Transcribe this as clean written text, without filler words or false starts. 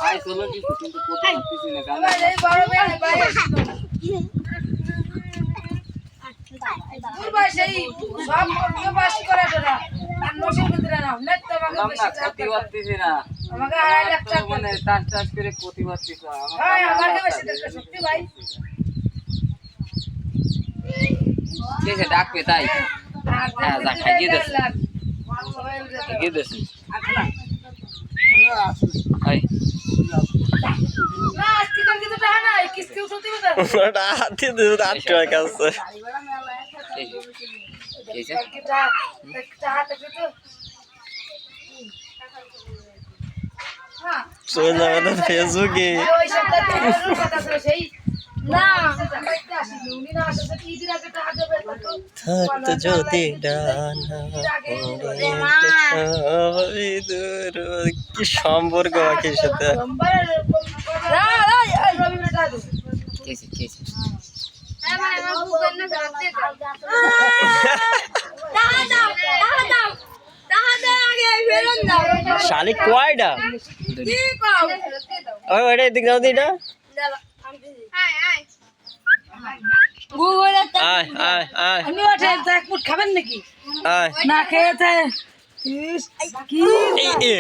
I চলো কিছু কিন্তু কোথাও কিছু না গাল এই বড় ভাই ভাই দূর ভাই সেই সব করতে বাসি করে তোরা আর নসের ভিতরে নাও নেট তো আমাকে নাম না বেশি চাপ ক্ষতি করতেছি না আমাকে 2.5 লাখ টাকা মানে টাচ টাচ করে ক্ষতি করতেছ হ্যাঁ আমাকে বেশি দরকার সত্যি ভাই কেসে ডাকবে তাই হ্যাঁ যা খাইয়ে দে খাইয়ে দে আই না আজকে কাল কিন্তু টাকা নাই কিস্তি উঠতে হবে ওটা হাতে দিয়ে 8 টাকা আছে কেসে কিটা টাকা তো হ্যাঁ চলে যাবে তো ফেসবুকে ওই সপ্তাহে তোর কথা ছিল সেই না টাকাইতে আসিনি উনি না আসলে কি দিন আগে টাকা দেবে তো থাকতো যদি ডানা কি সম্পর্ক বাকির সাথে কেসে কেসে শালি কয়টা ওই ওইটা এদিক যাও দিটা আয় আয় আয় আমি ওঠে এক মুঠ খাবেন নাকি আয় না খেয়েছে কি এই